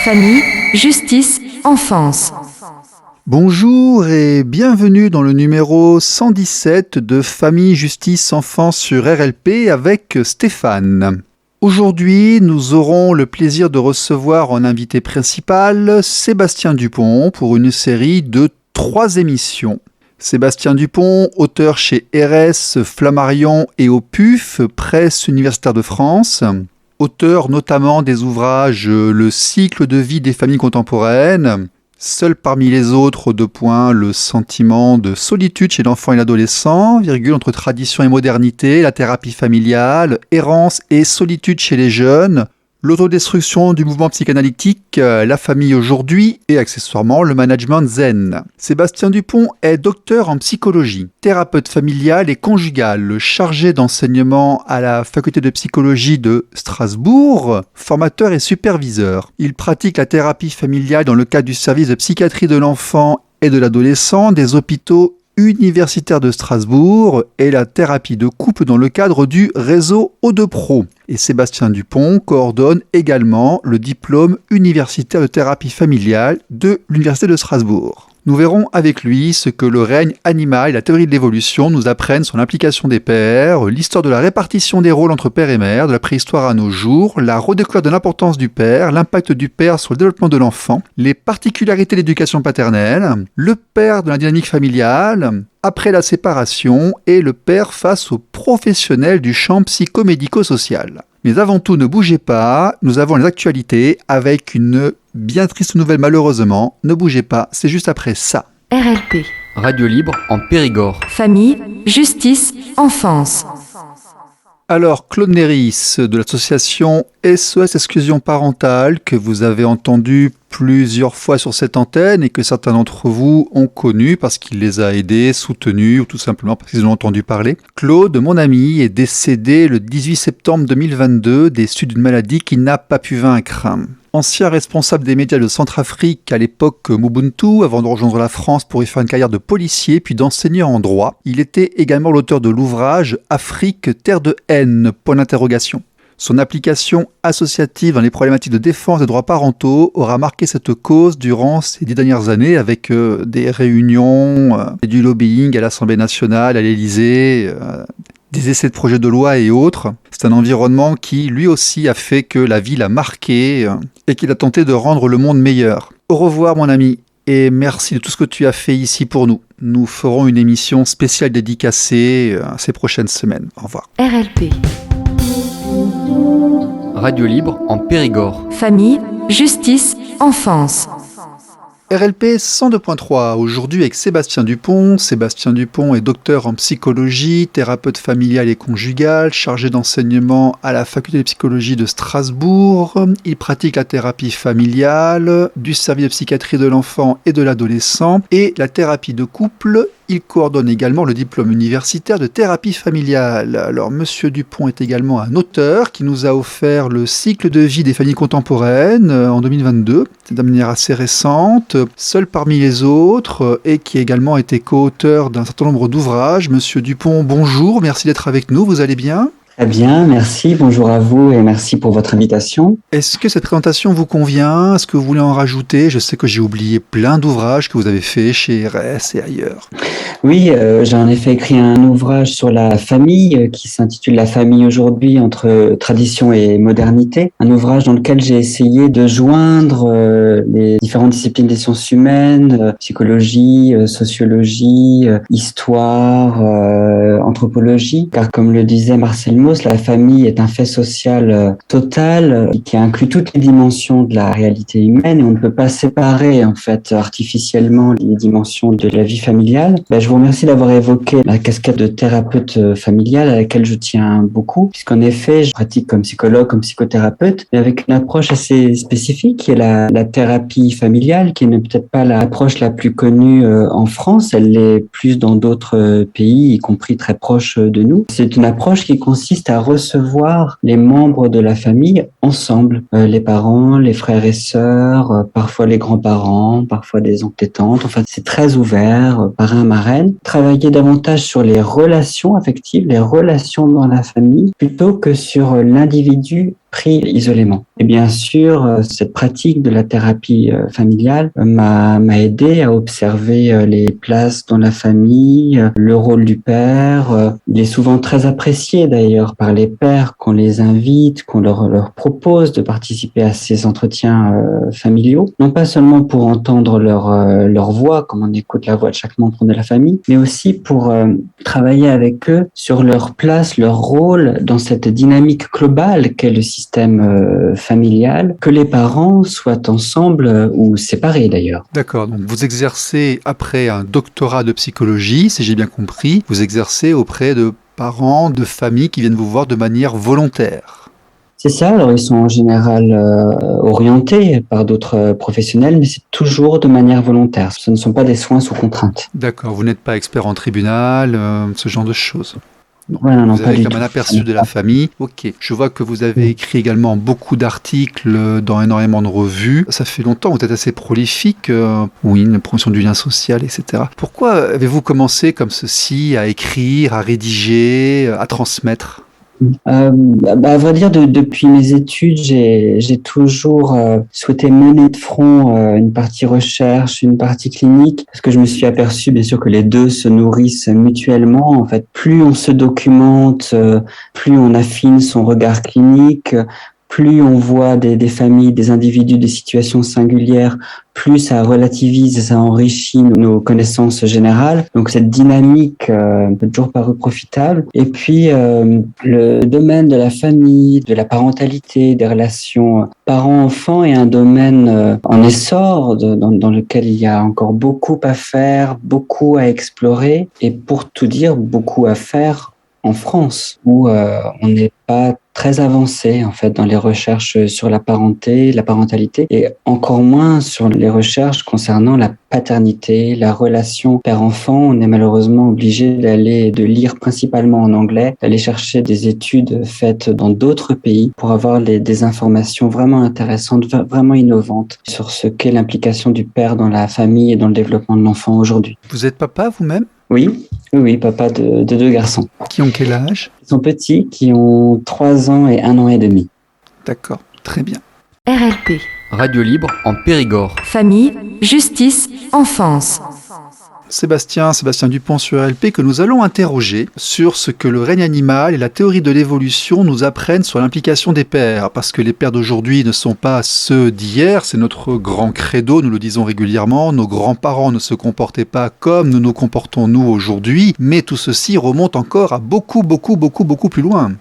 Famille, justice, enfance. Bonjour et bienvenue dans le numéro 117 de Famille, Justice, Enfance sur RLP avec Stéphane. Aujourd'hui, nous aurons le plaisir de recevoir en invité principal Sébastien Dupont pour une série de 3 émissions. Sébastien Dupont, auteur chez RS, Flammarion et au PUF, Presse universitaire de France. Auteur notamment des ouvrages Le cycle de vie des familles contemporaines, Seul parmi les autres, le sentiment de solitude chez l'enfant et l'adolescent, entre tradition et modernité, la thérapie familiale, errance et solitude chez les jeunes, l'autodestruction du mouvement psychanalytique, la famille aujourd'hui et accessoirement le management zen. Sébastien Dupont est docteur en psychologie, thérapeute familial et conjugal, chargé d'enseignement à la faculté de psychologie de Strasbourg, formateur et superviseur. Il pratique la thérapie familiale dans le cadre du service de psychiatrie de l'enfant et de l'adolescent des hôpitaux universitaire de Strasbourg et la thérapie de couple dans le cadre du réseau O2Pro. Et Sébastien Dupont coordonne également le diplôme universitaire de thérapie familiale de l'Université de Strasbourg. Nous verrons avec lui ce que le règne animal et la théorie de l'évolution nous apprennent sur l'implication des pères, l'histoire de la répartition des rôles entre père et mère, de la préhistoire à nos jours, la redécouverte de l'importance du père, l'impact du père sur le développement de l'enfant, les particularités de l'éducation paternelle, le père de la dynamique familiale, après la séparation et le père face aux professionnels du champ psychomédico-social. Mais avant tout, ne bougez pas, nous avons les actualités avec une bien triste nouvelle malheureusement. Ne bougez pas, c'est juste après ça. RLP. Radio Libre en Périgord. Famille, justice, enfance. Alors, Claude Néris de l'association SOS Exclusion Parentale que vous avez entendu plusieurs fois sur cette antenne et que certains d'entre vous ont connu parce qu'il les a aidés, soutenus ou tout simplement parce qu'ils en ont entendu parler. Claude, mon ami, est décédé le 18 septembre 2022 des suites d'une maladie qu'il n'a pas pu vaincre. Ancien responsable des médias de Centrafrique à l'époque Mobutu, avant de rejoindre la France pour y faire une carrière de policier puis d'enseignant en droit, il était également l'auteur de l'ouvrage Afrique, terre de haine, point d'interrogation. Son application associative dans les problématiques de défense des droits parentaux aura marqué cette cause durant ces 10 dernières années avec des réunions et du lobbying à l'Assemblée nationale, à l'Élysée, des essais de projets de loi et autres. C'est un environnement qui, lui aussi, a fait que la vie l'a marqué et qu'il a tenté de rendre le monde meilleur. Au revoir, mon ami, et merci de tout ce que tu as fait ici pour nous. Nous ferons une émission spéciale dédicacée ces prochaines semaines. Au revoir. RLP. Radio Libre en Périgord. Famille, justice, enfance. RLP 102.3, aujourd'hui avec Sébastien Dupont. Sébastien Dupont est docteur en psychologie, thérapeute familial et conjugal, chargé d'enseignement à la faculté de psychologie de Strasbourg. Il pratique la thérapie familiale, du service de psychiatrie de l'enfant et de l'adolescent et la thérapie de couple. Il coordonne également le diplôme universitaire de thérapie familiale. Alors, Monsieur Dupont est également un auteur qui nous a offert le cycle de vie des familles contemporaines en 2022. C'est de manière assez récente, seul parmi les autres, et qui a également été co-auteur d'un certain nombre d'ouvrages. Monsieur Dupont, bonjour, merci d'être avec nous, vous allez bien ? Très bien, merci, bonjour à vous et merci pour votre invitation. Est-ce que cette présentation vous convient ? Est-ce que vous voulez en rajouter ? Je sais que j'ai oublié plein d'ouvrages que vous avez faits chez RS et ailleurs. Oui, j'ai en effet écrit un ouvrage sur la famille qui s'intitule La famille aujourd'hui entre tradition et modernité. Un ouvrage dans lequel j'ai essayé de joindre les différentes disciplines des sciences humaines, psychologie, sociologie, histoire, anthropologie. Car comme le disait Marcel Mauss, la famille est un fait social total qui inclut toutes les dimensions de la réalité humaine et on ne peut pas séparer en fait artificiellement les dimensions de la vie familiale. Je vous remercie d'avoir évoqué la casquette de thérapeute familial à laquelle je tiens beaucoup, puisqu'en effet, je pratique comme psychologue, comme psychothérapeute, mais avec une approche assez spécifique qui est la thérapie familiale, qui n'est peut-être pas l'approche la plus connue en France, elle l'est plus dans d'autres pays, y compris très proches de nous. C'est une approche qui consiste à recevoir les membres de la famille ensemble, les parents, les frères et sœurs, parfois les grands-parents, parfois des oncles et tantes, enfin c'est très ouvert, parrain, marraine. Travailler davantage sur les relations affectives, les relations dans la famille, plutôt que sur l'individu pris isolément. Et bien sûr, cette pratique de la thérapie familiale m'a aidé à observer les places dans la famille, le rôle du père. Il est souvent très apprécié d'ailleurs par les pères qu'on les invite, qu'on leur propose de participer à ces entretiens familiaux, non pas seulement pour entendre leur voix, comme on écoute la voix de chaque membre de la famille, mais aussi pour travailler avec eux sur leur place, leur rôle dans cette dynamique globale qu'est le système familial, que les parents soient ensemble ou séparés d'ailleurs. D'accord, donc vous exercez après un doctorat de psychologie, si j'ai bien compris, vous exercez auprès de parents, de familles qui viennent vous voir de manière volontaire. C'est ça, alors ils sont en général orientés par d'autres professionnels, mais c'est toujours de manière volontaire. Ce ne sont pas des soins sous contrainte. D'accord, vous n'êtes pas expert en tribunal, ce genre de choses. Voilà, non, vous pas avez du comme tout. un aperçu de la famille. Ok, je vois que vous avez écrit également beaucoup d'articles dans énormément de revues. Ça fait longtemps, vous êtes assez prolifique. Oui, la promotion du lien social, etc. Pourquoi avez-vous commencé comme ceci à écrire, à rédiger, à transmettre ? À vrai dire, depuis mes études, j'ai toujours souhaité mener de front une partie recherche, une partie clinique, parce que je me suis aperçu, bien sûr, que les deux se nourrissent mutuellement. En fait, plus on se documente, plus on affine son regard clinique, plus on voit des familles, des individus, des situations singulières, plus ça relativise et ça enrichit nos connaissances générales. Donc cette dynamique m'a toujours paru profitable. Et puis le domaine de la famille, de la parentalité, des relations parents-enfants est un domaine en essor dans lequel il y a encore beaucoup à faire, beaucoup à explorer et pour tout dire, beaucoup à faire en France, où on n'est pas très avancé en fait dans les recherches sur la parenté, la parentalité, et encore moins sur les recherches concernant la paternité, la relation père-enfant. On est malheureusement obligé de lire principalement en anglais, d'aller chercher des études faites dans d'autres pays pour avoir des informations vraiment intéressantes, vraiment innovantes sur ce qu'est l'implication du père dans la famille et dans le développement de l'enfant aujourd'hui. Vous êtes papa vous-même ? Oui, papa de 2 garçons. Qui ont quel âge ? Ils sont petits, qui ont 3 ans et 1 an et demi. D'accord, très bien. RLP. Radio libre en Périgord. Famille, justice, enfance. Sébastien Dupont sur RLP, que nous allons interroger sur ce que le règne animal et la théorie de l'évolution nous apprennent sur l'implication des pères. Parce que les pères d'aujourd'hui ne sont pas ceux d'hier, c'est notre grand credo, nous le disons régulièrement. Nos grands-parents ne se comportaient pas comme nous nous comportons nous aujourd'hui, mais tout ceci remonte encore à beaucoup plus loin.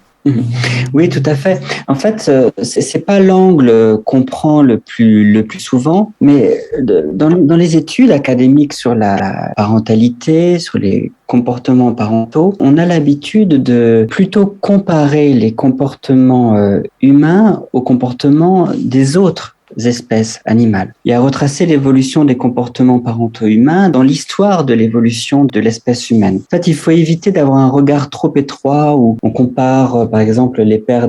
Oui, tout à fait. En fait, c'est pas l'angle qu'on prend le plus souvent, mais dans les études académiques sur la parentalité, sur les comportements parentaux, on a l'habitude de plutôt comparer les comportements humains aux comportements des autres espèces animales et à retracer l'évolution des comportements parentaux humains dans l'histoire de l'évolution de l'espèce humaine. En fait, il faut éviter d'avoir un regard trop étroit où on compare, par exemple, les pères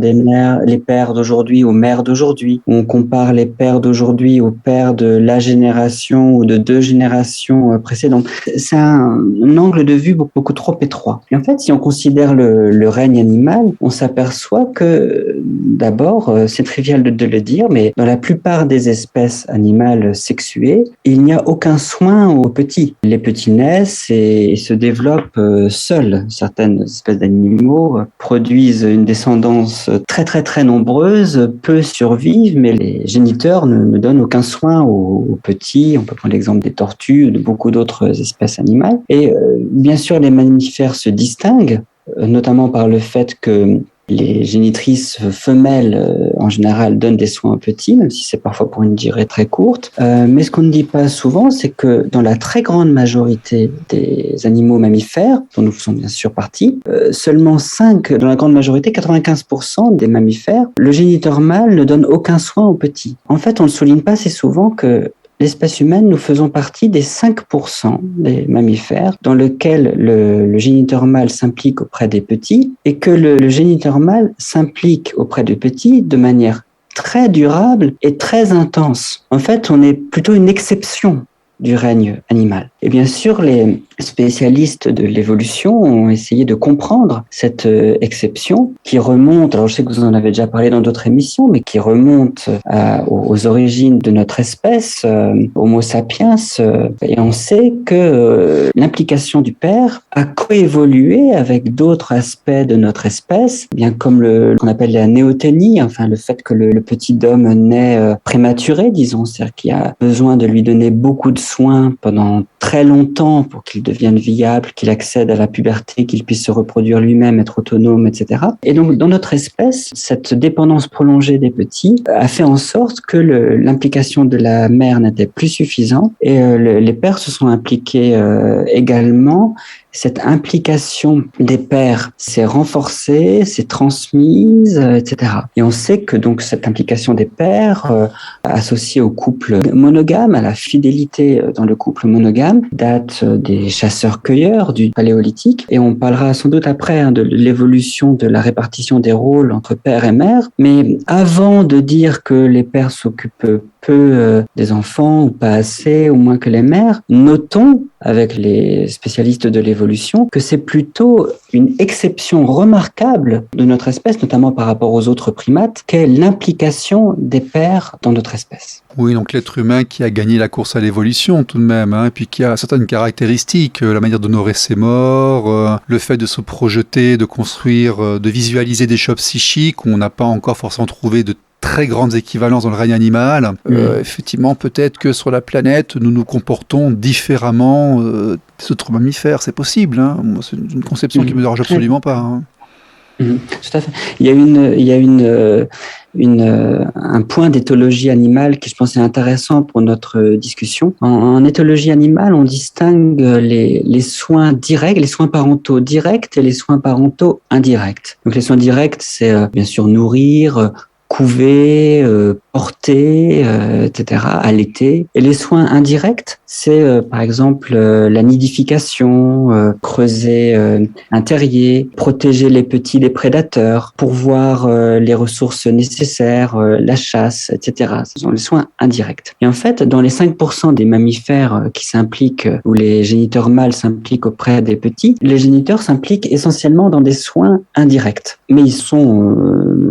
d'aujourd'hui aux mères d'aujourd'hui, où on compare les pères d'aujourd'hui aux pères de la génération ou de 2 générations précédentes. C'est un angle de vue beaucoup trop étroit. Et en fait, si on considère le règne animal, on s'aperçoit que, d'abord, c'est trivial de le dire, mais dans la plupart des espèces animales sexuées, il n'y a aucun soin aux petits. Les petits naissent et se développent seuls. Certaines espèces d'animaux produisent une descendance très nombreuse, peu survivent, mais les géniteurs ne donnent aucun soin aux petits. On peut prendre l'exemple des tortues ou de beaucoup d'autres espèces animales. Et bien sûr, les mammifères se distinguent, notamment par le fait que les génitrices femelles, en général, donnent des soins aux petits, même si c'est parfois pour une durée très courte. Mais ce qu'on ne dit pas souvent, c'est que dans la très grande majorité des animaux mammifères, dont nous faisons bien sûr partie, seulement 5, dans la grande majorité, 95% des mammifères, le géniteur mâle ne donne aucun soin aux petits. En fait, on ne souligne pas assez souvent que l'espèce humaine, nous faisons partie des 5% des mammifères dans lequel le géniteur mâle s'implique auprès des petits et que le géniteur mâle s'implique auprès des petits de manière très durable et très intense. En fait, on est plutôt une exception du règne animal. Et bien sûr, les spécialistes de l'évolution ont essayé de comprendre cette exception qui remonte, alors je sais que vous en avez déjà parlé dans d'autres émissions, mais qui remonte aux origines de notre espèce, Homo sapiens, et on sait que l'implication du père a coévolué avec d'autres aspects de notre espèce, bien comme qu'on appelle la néoténie, enfin le fait que le petit homme naît prématuré, disons, c'est-à-dire qu'il a besoin de lui donner beaucoup de soins pendant très longtemps pour qu'il devienne viable, qu'il accède à la puberté, qu'il puisse se reproduire lui-même, être autonome, etc. Et donc, dans notre espèce, cette dépendance prolongée des petits a fait en sorte que l'implication de la mère n'était plus suffisante et les pères se sont impliqués également. Cette implication des pères s'est renforcée, s'est transmise, etc. Et on sait que donc cette implication des pères, associée au couple monogame, à la fidélité dans le couple monogame, date des chasseurs-cueilleurs du Paléolithique. Et on parlera sans doute après de l'évolution de la répartition des rôles entre père et mère. Mais avant de dire que les pères s'occupent peu des enfants ou pas assez, ou moins que les mères, notons avec les spécialistes de l'évolution que c'est plutôt une exception remarquable de notre espèce, notamment par rapport aux autres primates, qu'est l'implication des pères dans notre espèce. Oui, donc l'être humain qui a gagné la course à l'évolution tout de même, et puis qui a certaines caractéristiques, la manière d'honorer ses morts, le fait de se projeter, de construire, de visualiser des choses psychiques, on n'a pas encore forcément trouvé de très grandes équivalences dans le règne animal. Effectivement, peut-être que sur la planète, nous nous comportons différemment des autres mammifères. C'est possible. Moi, c'est une conception qui ne me dérange absolument pas. Tout à fait. Il y a un point d'éthologie animale qui, je pense, est intéressant pour notre discussion. En éthologie animale, on distingue les soins directs, les soins parentaux directs et les soins parentaux indirects. Donc, les soins directs, c'est bien sûr nourrir, couver, porter, etc., allaiter. Et les soins indirects, c'est par exemple la nidification, creuser un terrier, protéger les petits des prédateurs, pourvoir les ressources nécessaires, la chasse, etc. Ce sont les soins indirects. Et en fait, dans les 5% des mammifères qui s'impliquent, où les géniteurs mâles s'impliquent auprès des petits, les géniteurs s'impliquent essentiellement dans des soins indirects. Mais ils sont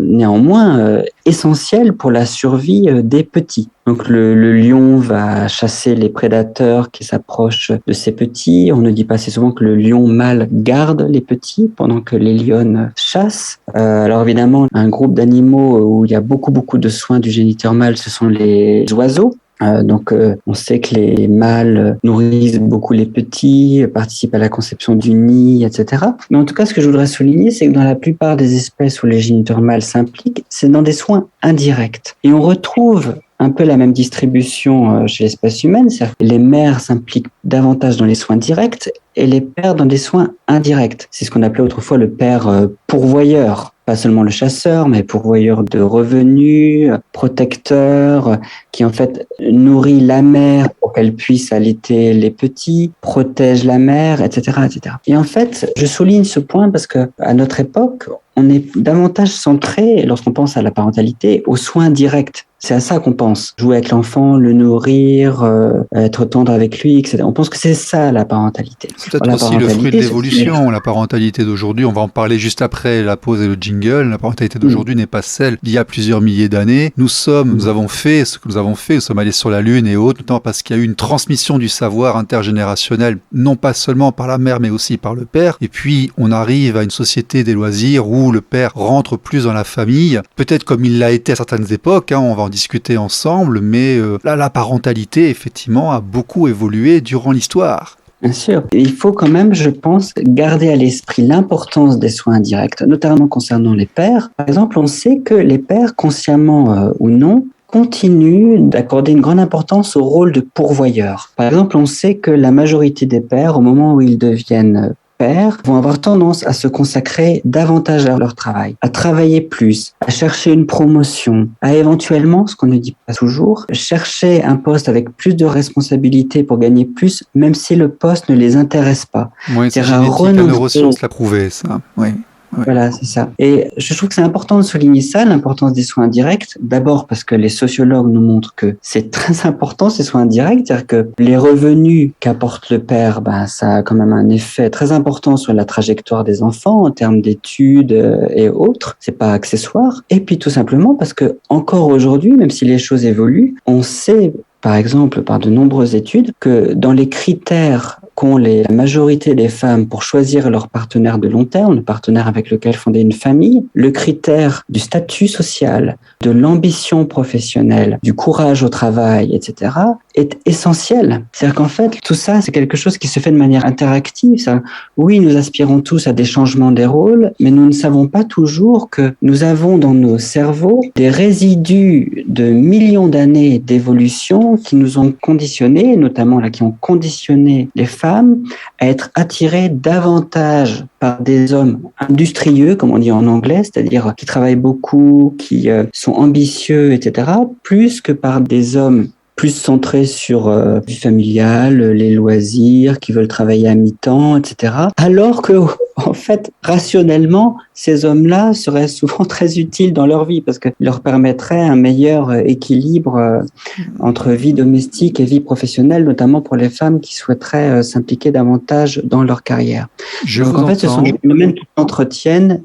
néanmoins essentiels pour la survie des petits. Donc le lion va chasser les prédateurs qui s'approchent de ses petits. On ne dit pas assez souvent que le lion mâle garde les petits pendant que les lionnes chassent. Alors évidemment, un groupe d'animaux où il y a beaucoup de soins du géniteur mâle, ce sont les oiseaux. Donc, on sait que les mâles nourrissent beaucoup les petits, participent à la conception du nid, etc. Mais en tout cas, ce que je voudrais souligner, c'est que dans la plupart des espèces où les géniteurs mâles s'impliquent, c'est dans des soins indirects. Et on retrouve un peu la même distribution chez l'espèce humaine, c'est-à-dire que les mères s'impliquent davantage dans les soins directs et les pères dans des soins indirects. C'est ce qu'on appelait autrefois le père pourvoyeur. Pas seulement le chasseur, mais pourvoyeur de revenus, protecteur, qui en fait nourrit la mère pour qu'elle puisse allaiter les petits, protège la mère, etc., etc. Et en fait, je souligne ce point parce que à notre époque, on est davantage centré, lorsqu'on pense à la parentalité, aux soins directs. C'est à ça qu'on pense. Jouer avec l'enfant, le nourrir, être tendre avec lui, etc. On pense que c'est ça la parentalité. C'est peut-être aussi le fruit de l'évolution, la parentalité d'aujourd'hui. On va en parler juste après la pause et le jingle. La parentalité d'aujourd'hui n'est pas celle d'il y a plusieurs milliers d'années. Nous avons fait ce que nous avons fait. Nous sommes allés sur la Lune et autres, notamment parce qu'il y a eu une transmission du savoir intergénérationnel, non pas seulement par la mère, mais aussi par le père. Et puis, on arrive à une société des loisirs où le père rentre plus dans la famille, peut-être comme il l'a été à certaines époques, on va en discuter ensemble, mais là, la parentalité, effectivement, a beaucoup évolué durant l'histoire. Bien sûr. Il faut quand même, je pense, garder à l'esprit l'importance des soins indirects, notamment concernant les pères. Par exemple, on sait que les pères, consciemment ou non, continuent d'accorder une grande importance au rôle de pourvoyeur. Par exemple, on sait que la majorité des pères, au moment où ils deviennent pères, vont avoir tendance à se consacrer davantage à leur travail, à travailler plus, à chercher une promotion, à éventuellement, ce qu'on ne dit pas toujours, chercher un poste avec plus de responsabilités pour gagner plus, même si le poste ne les intéresse pas. Oui, c'est génétique, la neuroscience l'a prouvé, ça. Oui. Ouais. Voilà, c'est ça. Et je trouve que c'est important de souligner ça, l'importance des soins directs. D'abord parce que les sociologues nous montrent que c'est très important, ces soins directs. C'est-à-dire que les revenus qu'apporte le père, ça a quand même un effet très important sur la trajectoire des enfants en termes d'études et autres. C'est pas accessoire. Et puis tout simplement parce que encore aujourd'hui, même si les choses évoluent, on sait par exemple, par de nombreuses études, que dans les critères qu'ont la majorité des femmes pour choisir leur partenaire de long terme, le partenaire avec lequel fonder une famille, le critère du statut social, de l'ambition professionnelle, du courage au travail, etc., est essentiel. C'est-à-dire qu'en fait, tout ça, c'est quelque chose qui se fait de manière interactive. Ça. Oui, nous aspirons tous à des changements des rôles, mais nous ne savons pas toujours que nous avons dans nos cerveaux des résidus de millions d'années d'évolution qui nous ont conditionnés, notamment là, qui ont conditionné les femmes à être attirées davantage par des hommes industrieux, comme on dit en anglais, c'est-à-dire qui travaillent beaucoup, qui sont ambitieux, etc., plus que par des hommes plus centrés sur vie familiale, les loisirs, qui veulent travailler à mi-temps, etc. Alors que, en fait, rationnellement, ces hommes-là seraient souvent très utiles dans leur vie parce qu'ils leur permettraient un meilleur équilibre entre vie domestique et vie professionnelle, notamment pour les femmes qui souhaiteraient s'impliquer davantage dans leur carrière. Donc, en fait, ce sont des phénomènes qui s'entretiennent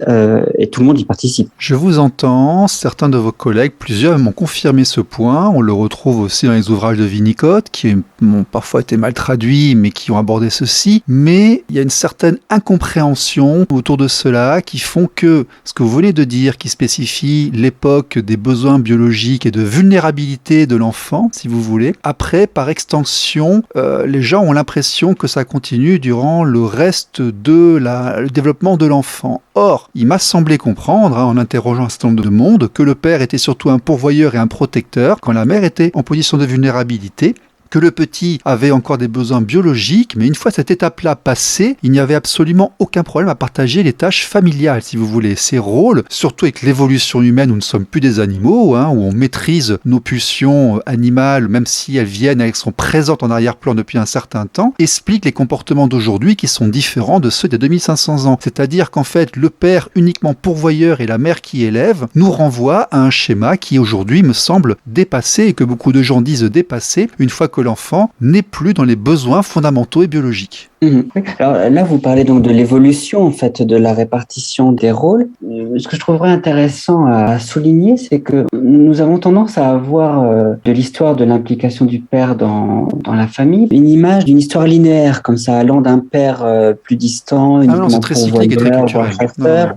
et tout le monde y participe. Je vous entends. Certains de vos collègues, plusieurs m'ont confirmé ce point. On le retrouve aussi dans les ouvrages de Winnicott, qui ont parfois été mal traduits, mais qui ont abordé ceci. Mais il y a une certaine incompréhension autour de cela qui font que ce que vous venez de dire, qui spécifie l'époque des besoins biologiques et de vulnérabilité de l'enfant, si vous voulez, après, par extension, les gens ont l'impression que ça continue durant le reste de le développement de l'enfant. Or, il m'a semblé comprendre, en interrogeant un certain nombre de monde, que le père était surtout un pourvoyeur et un protecteur, quand la mère était en position de vulnérabilité, que le petit avait encore des besoins biologiques, mais une fois cette étape-là passée, il n'y avait absolument aucun problème à partager les tâches familiales, si vous voulez. Ces rôles, surtout avec l'évolution humaine où nous ne sommes plus des animaux, où on maîtrise nos pulsions animales, même si elles sont présentes en arrière-plan depuis un certain temps, expliquent les comportements d'aujourd'hui qui sont différents de ceux des 2500 ans. C'est-à-dire qu'en fait, le père uniquement pourvoyeur et la mère qui élève nous renvoie à un schéma qui aujourd'hui me semble dépassé et que beaucoup de gens disent dépassé une fois que l'enfant n'est plus dans les besoins fondamentaux et biologiques. Alors là, vous parlez donc de l'évolution en fait de la répartition des rôles. Ce que je trouverais intéressant à souligner, c'est que nous avons tendance à avoir de l'histoire de l'implication du père dans la famille une image d'une histoire linéaire, comme ça allant d'un père plus distant, uniquement c'est très cyclique et très culturel.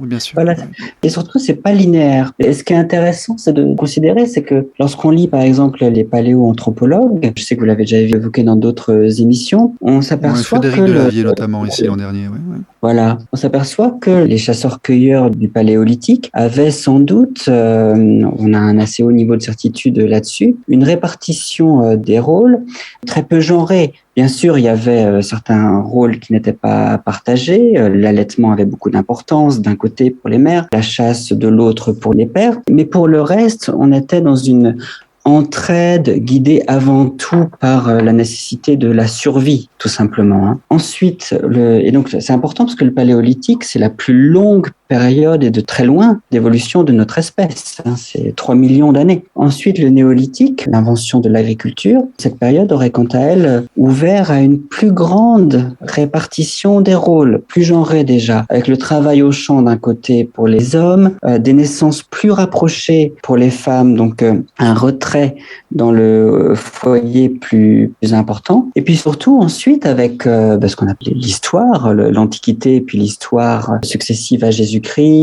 Bien sûr. Voilà. Et surtout, c'est pas linéaire. Et ce qui est intéressant, c'est de considérer, c'est que lorsqu'on lit par exemple les paléoanthropologues, je sais que vous l'avez déjà évoqué dans d'autres émissions, on s'aperçoit que notamment ici l'an dernier. Ouais. Voilà, on s'aperçoit que les chasseurs-cueilleurs du Paléolithique avaient sans doute, on a un assez haut niveau de certitude là-dessus, une répartition des rôles très peu genrée. Bien sûr, il y avait certains rôles qui n'étaient pas partagés. L'allaitement avait beaucoup d'importance d'un côté pour les mères, la chasse de l'autre pour les pères. Mais pour le reste, on était dans une entraide guidée avant tout par la nécessité de la survie, tout simplement. Ensuite, et donc c'est important parce que le Paléolithique, c'est la plus longue période et de très loin d'évolution de notre espèce. C'est 3 millions d'années. Ensuite, le Néolithique, l'invention de l'agriculture, cette période aurait quant à elle ouvert à une plus grande répartition des rôles, plus genrée déjà, avec le travail au champ d'un côté pour les hommes, des naissances plus rapprochées pour les femmes, donc un retrait dans le foyer plus important. Et puis surtout ensuite avec ce qu'on appelait l'histoire, l'Antiquité, puis l'histoire successive à Jésus-Christ,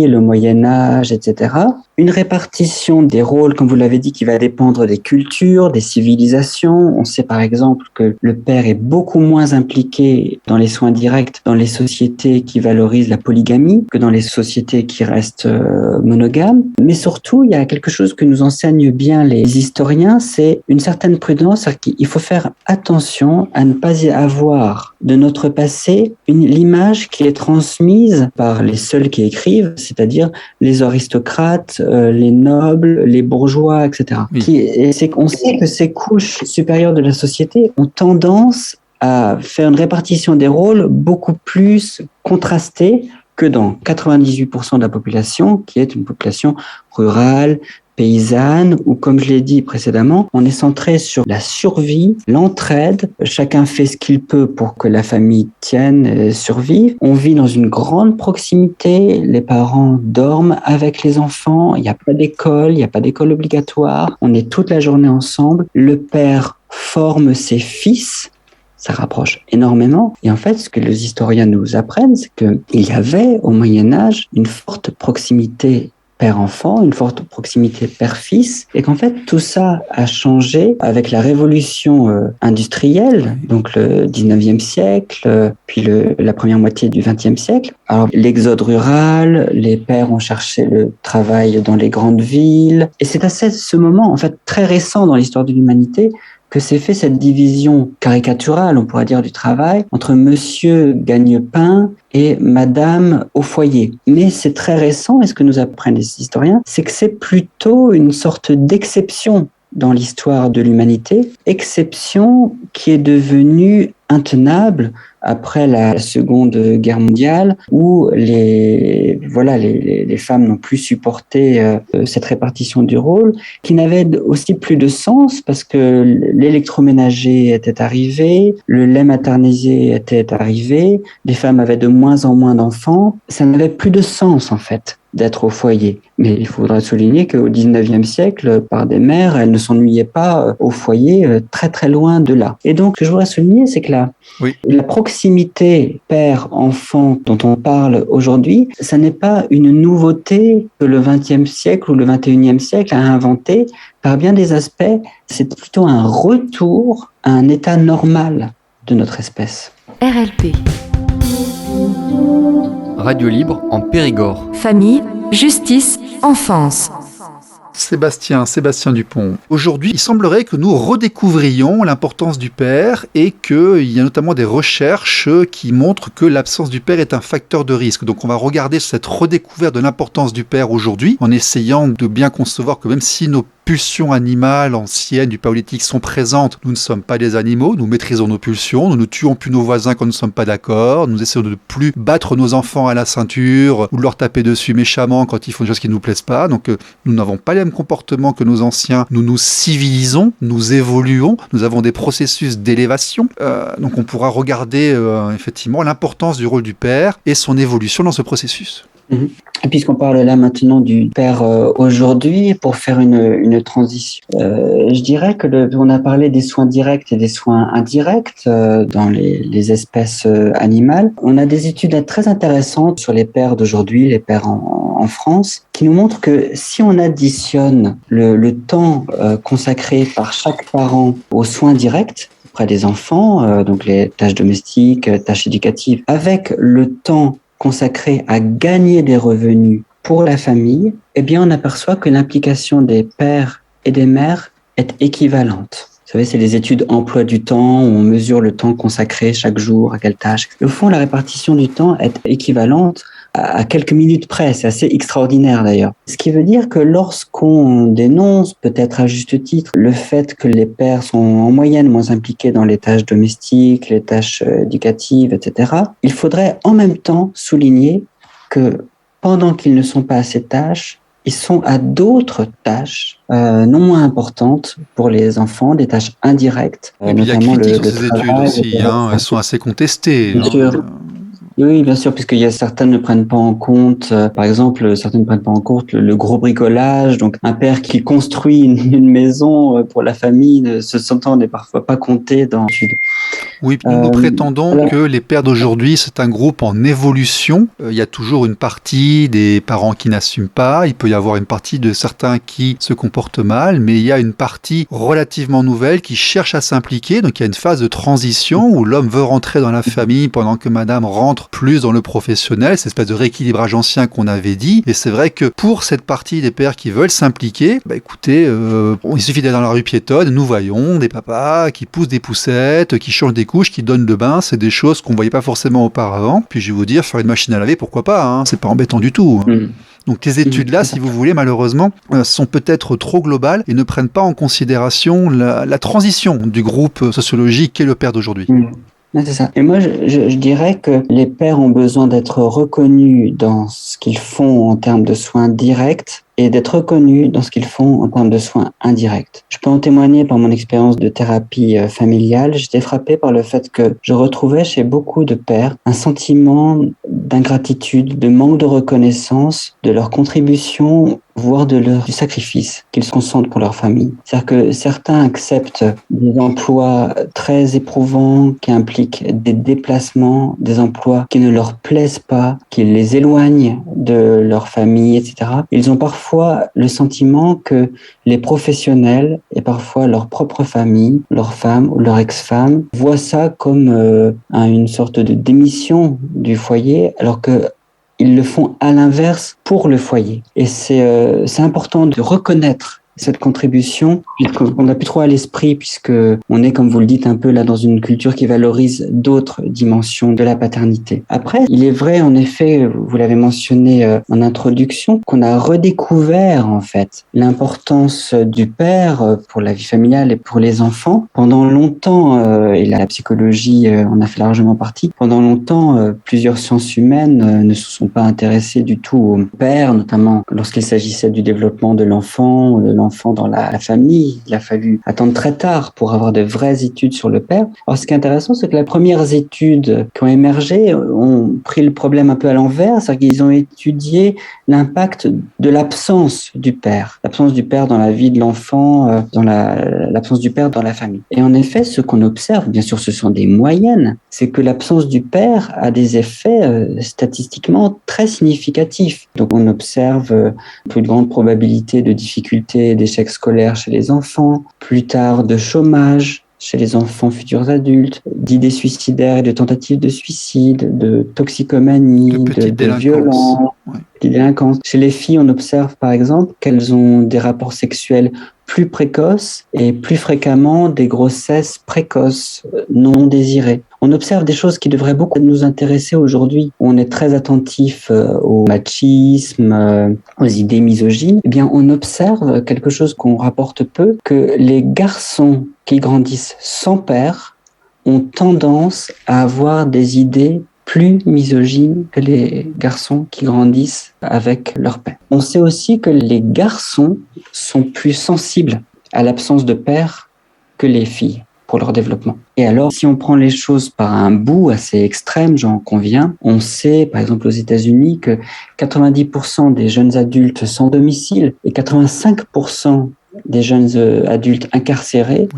le Moyen-Âge, etc. Une répartition des rôles, comme vous l'avez dit, qui va dépendre des cultures, des civilisations. On sait par exemple que le père est beaucoup moins impliqué dans les soins directs dans les sociétés qui valorisent la polygamie que dans les sociétés qui restent monogames. Mais surtout, il y a quelque chose que nous enseignent bien les historiens, c'est une certaine prudence. C'est-à-dire qu'il faut faire attention à ne pas y avoir de notre passé l'image qui est transmise par les seuls qui écrivent, c'est-à-dire les aristocrates, les nobles, les bourgeois, etc. Oui. On sait que ces couches supérieures de la société ont tendance à faire une répartition des rôles beaucoup plus contrastée que dans 98% de la population, qui est une population rurale, paysanne, ou comme je l'ai dit précédemment, on est centré sur la survie, l'entraide. Chacun fait ce qu'il peut pour que la famille tienne et survive. On vit dans une grande proximité. Les parents dorment avec les enfants. Il n'y a pas d'école obligatoire. On est toute la journée ensemble. Le père forme ses fils. Ça rapproche énormément. Et en fait, ce que les historiens nous apprennent, c'est qu'il y avait au Moyen-Âge une forte proximité père-enfant, une forte proximité père-fils, et qu'en fait, tout ça a changé avec la révolution industrielle, donc le 19e siècle, puis la première moitié du 20e siècle. Alors, l'exode rural, les pères ont cherché le travail dans les grandes villes, et c'est à ce moment, en fait, très récent dans l'histoire de l'humanité, que s'est fait cette division caricaturale, on pourrait dire, du travail entre monsieur gagne-pain et madame au foyer. Mais c'est très récent, et ce que nous apprennent les historiens, c'est que c'est plutôt une sorte d'exception dans l'histoire de l'humanité, exception qui est devenue intenable après la Seconde Guerre mondiale, où les femmes n'ont plus supporté cette répartition du rôle, qui n'avait aussi plus de sens parce que l'électroménager était arrivé, le lait maternisé était arrivé, les femmes avaient de moins en moins d'enfants. Ça n'avait plus de sens, en fait, d'être au foyer. Mais il faudra souligner qu'au 19e siècle, par des mères, elles ne s'ennuyaient pas au foyer, très très loin de là. Et donc, ce que je voudrais souligner, c'est que la proximité père-enfant dont on parle aujourd'hui, ça n'est pas une nouveauté que le 20e siècle ou le 21e siècle a inventé. Par bien des aspects, c'est plutôt un retour à un état normal de notre espèce. RLP. Radio libre en Périgord. Famille, justice, enfance. Sébastien Dupont. Aujourd'hui, il semblerait que nous redécouvrions l'importance du père et qu'il y a notamment des recherches qui montrent que l'absence du père est un facteur de risque. Donc on va regarder cette redécouverte de l'importance du père aujourd'hui en essayant de bien concevoir que même si nos pulsions animales anciennes du paléolithique sont présentes, nous ne sommes pas des animaux, nous maîtrisons nos pulsions, nous ne tuons plus nos voisins quand nous ne sommes pas d'accord, nous essayons de ne plus battre nos enfants à la ceinture ou de leur taper dessus méchamment quand ils font des choses qui ne nous plaisent pas. Donc nous n'avons pas les mêmes comportements que nos anciens, nous nous civilisons, nous évoluons, nous avons des processus d'élévation. Donc on pourra regarder effectivement l'importance du rôle du père et son évolution dans ce processus. Et puisqu'on parle là maintenant du père aujourd'hui, pour faire une transition, je dirais que on a parlé des soins directs et des soins indirects dans les espèces animales. On a des études très intéressantes sur les pères d'aujourd'hui, les pères en France, qui nous montrent que si on additionne le temps consacré par chaque parent aux soins directs auprès des enfants, donc les tâches domestiques, tâches éducatives, avec le temps consacré à gagner des revenus pour la famille, eh bien, on aperçoit que l'implication des pères et des mères est équivalente. Vous savez, c'est les études emploi du temps, où on mesure le temps consacré chaque jour à quelle tâche. Et au fond, la répartition du temps est équivalente à quelques minutes près. C'est assez extraordinaire d'ailleurs. Ce qui veut dire que lorsqu'on dénonce, peut-être à juste titre, le fait que les pères sont en moyenne moins impliqués dans les tâches domestiques, les tâches éducatives, etc., il faudrait en même temps souligner que pendant qu'ils ne sont pas à ces tâches, ils sont à d'autres tâches non moins importantes pour les enfants, des tâches indirectes. Et puis il y a critique sur ces études aussi, elles sont assez contestées. Bien sûr. Oui, bien sûr, puisqu'il y a certaines ne prennent pas en compte, par exemple, certaines ne prennent pas en compte le gros bricolage. Donc, un père qui construit une maison pour la famille, se sentant n'est parfois pas compté dans l'étude. Oui, nous prétendons que les pères d'aujourd'hui, c'est un groupe en évolution. Il y a toujours une partie des parents qui n'assument pas. Il peut y avoir une partie de certains qui se comportent mal, mais il y a une partie relativement nouvelle qui cherche à s'impliquer. Donc, il y a une phase de transition où l'homme veut rentrer dans la famille pendant que madame rentre plus dans le professionnel, cette espèce de rééquilibrage ancien qu'on avait dit. Et c'est vrai que pour cette partie des pères qui veulent s'impliquer, écoutez, il suffit d'aller dans la rue piétonne, nous voyons des papas qui poussent des poussettes, qui changent des couches, qui donnent le bain, c'est des choses qu'on voyait pas forcément auparavant. Puis je vais vous dire, faire une machine à laver, pourquoi pas, hein, c'est pas embêtant du tout. Donc les études-là, si vous voulez, malheureusement, sont peut-être trop globales et ne prennent pas en considération la transition du groupe sociologique qu'est le père d'aujourd'hui. Ouais, c'est ça. Et moi, je dirais que les pères ont besoin d'être reconnus dans ce qu'ils font en termes de soins directs et d'être reconnus dans ce qu'ils font en termes de soins indirects. Je peux en témoigner par mon expérience de thérapie familiale. J'étais frappé par le fait que je retrouvais chez beaucoup de pères un sentiment d'ingratitude, de manque de reconnaissance de leur contribution, voire du sacrifice qu'ils consentent pour leur famille. C'est-à-dire que certains acceptent des emplois très éprouvants qui impliquent des déplacements, des emplois qui ne leur plaisent pas, qui les éloignent de leur famille, etc. Ils ont parfois le sentiment que les professionnels et parfois leur propre famille, leur femme ou leur ex-femme voient ça comme une sorte de démission du foyer, alors que ils le font à l'inverse pour le foyer. Et c'est important de reconnaître cette contribution, puisqu'on n'a plus trop à l'esprit, puisque on est, comme vous le dites, un peu là dans une culture qui valorise d'autres dimensions de la paternité. Après, il est vrai, en effet, vous l'avez mentionné en introduction, qu'on a redécouvert, en fait, l'importance du père pour la vie familiale et pour les enfants. Pendant longtemps, et la psychologie en a fait largement partie, pendant longtemps, plusieurs sciences humaines ne se sont pas intéressées du tout au père, notamment lorsqu'il s'agissait du développement de l'enfant, dans la famille. Il a fallu attendre très tard pour avoir de vraies études sur le père. Alors, ce qui est intéressant, c'est que les premières études qui ont émergé ont pris le problème un peu à l'envers, c'est-à-dire qu'ils ont étudié l'impact de l'absence du père. L'absence du père dans la vie de l'enfant, l'absence du père dans la famille. Et en effet, ce qu'on observe, bien sûr, ce sont des moyennes, c'est que l'absence du père a des effets statistiquement très significatifs. Donc, on observe une plus grande probabilité de difficultés d'échecs scolaires chez les enfants, plus tard de chômage chez les enfants futurs adultes, d'idées suicidaires et de tentatives de suicide, de toxicomanie, de violence, de délinquance. Chez les filles, on observe par exemple qu'elles ont des rapports sexuels plus précoces et plus fréquemment des grossesses précoces, non désirées. On observe des choses qui devraient beaucoup nous intéresser aujourd'hui. On est très attentif au machisme, aux idées misogynes. Eh bien, on observe quelque chose qu'on rapporte peu, que les garçons qui grandissent sans père ont tendance à avoir des idées plus misogynes que les garçons qui grandissent avec leur père. On sait aussi que les garçons sont plus sensibles à l'absence de père que les filles pour leur développement. Et alors, si on prend les choses par un bout assez extrême, j'en conviens, on sait, par exemple aux États-Unis, que 90% des jeunes adultes sans domicile et 85% des jeunes adultes incarcérés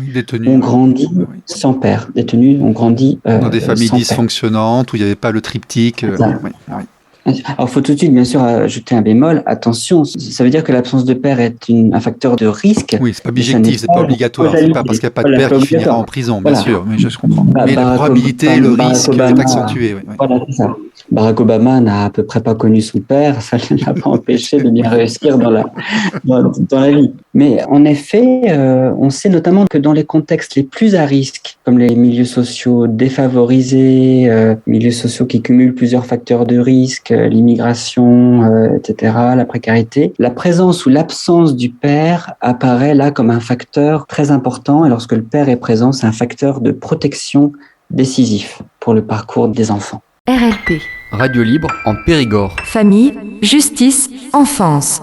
ont grandi sans père. Détenus ont grandi dans des familles dysfonctionnantes où il n'y avait pas le triptyque. Alors, il faut tout de suite, bien sûr, ajouter un bémol. Attention, ça veut dire que l'absence de père est un facteur de risque. Oui, c'est pas objectif, c'est pas obligatoire. C'est pas parce qu'il n'y a pas de père qui finira en prison, bien sûr. Mais je comprends. Mais la probabilité, le risque est accentué. Voilà, c'est ça. Barack Obama n'a à peu près pas connu son père. Ça ne l'a pas empêché de bien réussir dans la vie. Mais en effet, on sait notamment que dans les contextes les plus à risque, comme les milieux sociaux défavorisés, milieux sociaux qui cumulent plusieurs facteurs de risque, l'immigration, etc., la précarité, la présence ou l'absence du père apparaît là comme un facteur très important. Et lorsque le père est présent, c'est un facteur de protection décisif pour le parcours des enfants. RLP. Radio libre en Périgord. Famille, justice, enfance.